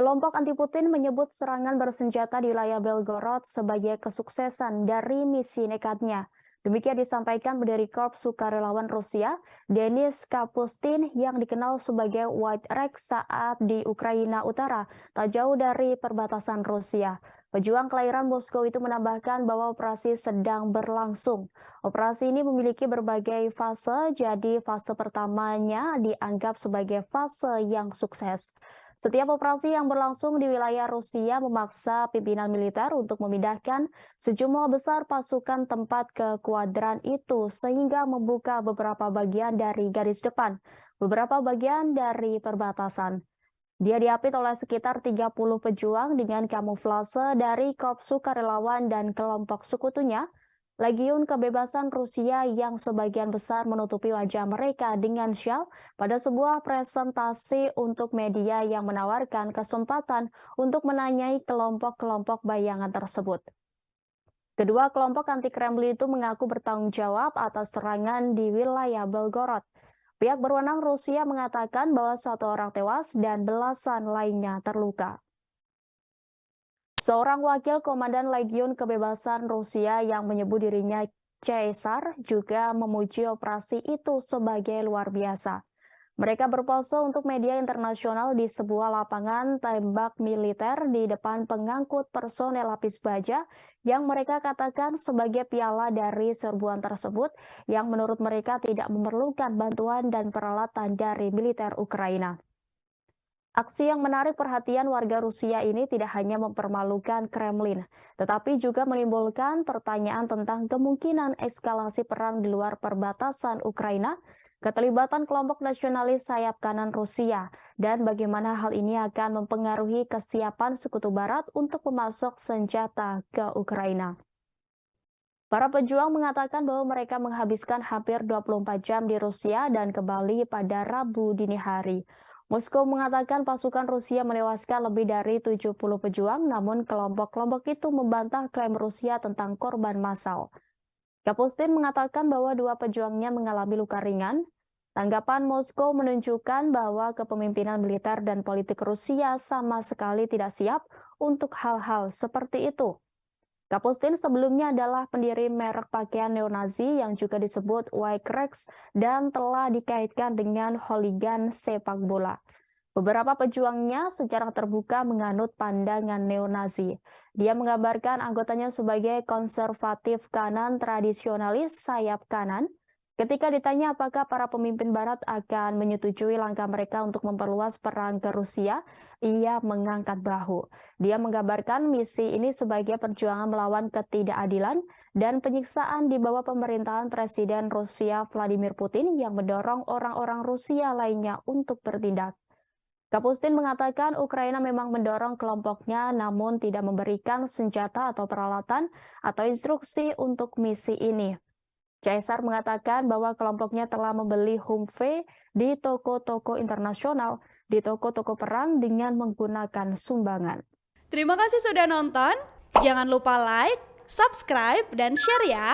Kelompok anti-Putin menyebut serangan bersenjata di wilayah Belgorod sebagai kesuksesan dari misi nekatnya. Demikian disampaikan pendiri Korps Sukarelawan Rusia, Denis Kapustin yang dikenal sebagai White Rex saat di Ukraina Utara, tak jauh dari perbatasan Rusia. Pejuang kelahiran Moskow itu menambahkan bahwa operasi sedang berlangsung. Operasi ini memiliki berbagai fase, jadi fase pertamanya dianggap sebagai fase yang sukses. Setiap operasi yang berlangsung di wilayah Rusia memaksa pimpinan militer untuk memindahkan sejumlah besar pasukan tempat ke kuadran itu sehingga membuka beberapa bagian dari garis depan, beberapa bagian dari perbatasan. Dia diapit oleh sekitar 30 pejuang dengan kamuflase dari Korps Sukarelawan dan kelompok sekutunya, Legiun Kebebasan Rusia yang sebagian besar menutupi wajah mereka dengan syal pada sebuah presentasi untuk media yang menawarkan kesempatan untuk menanyai kelompok-kelompok bayangan tersebut. Kedua kelompok anti-Kremlin itu mengaku bertanggung jawab atas serangan di wilayah Belgorod. Pihak berwenang Rusia mengatakan bahwa satu orang tewas dan belasan lainnya terluka. Seorang wakil komandan Legiun Kebebasan Rusia yang menyebut dirinya Caesar juga memuji operasi itu sebagai luar biasa. Mereka berpose untuk media internasional di sebuah lapangan tembak militer di depan pengangkut personel lapis baja yang mereka katakan sebagai piala dari serbuan tersebut yang menurut mereka tidak memerlukan bantuan dan peralatan dari militer Ukraina. Aksi yang menarik perhatian warga Rusia ini tidak hanya mempermalukan Kremlin, tetapi juga menimbulkan pertanyaan tentang kemungkinan eskalasi perang di luar perbatasan Ukraina, keterlibatan kelompok nasionalis sayap kanan Rusia, dan bagaimana hal ini akan mempengaruhi kesiapan Sekutu Barat untuk memasok senjata ke Ukraina. Para pejuang mengatakan bahwa mereka menghabiskan hampir 24 jam di Rusia dan kembali pada Rabu dini hari. Moskow mengatakan pasukan Rusia menewaskan lebih dari 70 pejuang, namun kelompok-kelompok itu membantah klaim Rusia tentang korban massal. Kapustin mengatakan bahwa dua pejuangnya mengalami luka ringan. Tanggapan Moskow menunjukkan bahwa kepemimpinan militer dan politik Rusia sama sekali tidak siap untuk hal-hal seperti itu. Kapustin sebelumnya adalah pendiri merek pakaian neonazi yang juga disebut White Rex dan telah dikaitkan dengan hooligan sepak bola. Beberapa pejuangnya secara terbuka menganut pandangan neonazi. Dia menggambarkan anggotanya sebagai konservatif kanan tradisionalis sayap kanan. Ketika ditanya apakah para pemimpin Barat akan menyetujui langkah mereka untuk memperluas perang ke Rusia, ia mengangkat bahu. Dia menggambarkan misi ini sebagai perjuangan melawan ketidakadilan dan penyiksaan di bawah pemerintahan Presiden Rusia Vladimir Putin yang mendorong orang-orang Rusia lainnya untuk bertindak. Kapustin mengatakan Ukraina memang mendorong kelompoknya namun tidak memberikan senjata atau peralatan atau instruksi untuk misi ini. Caesar mengatakan bahwa kelompoknya telah membeli Humvee di toko-toko internasional, di toko-toko perang dengan menggunakan sumbangan. Terima kasih sudah nonton. Jangan lupa like, subscribe, dan share ya.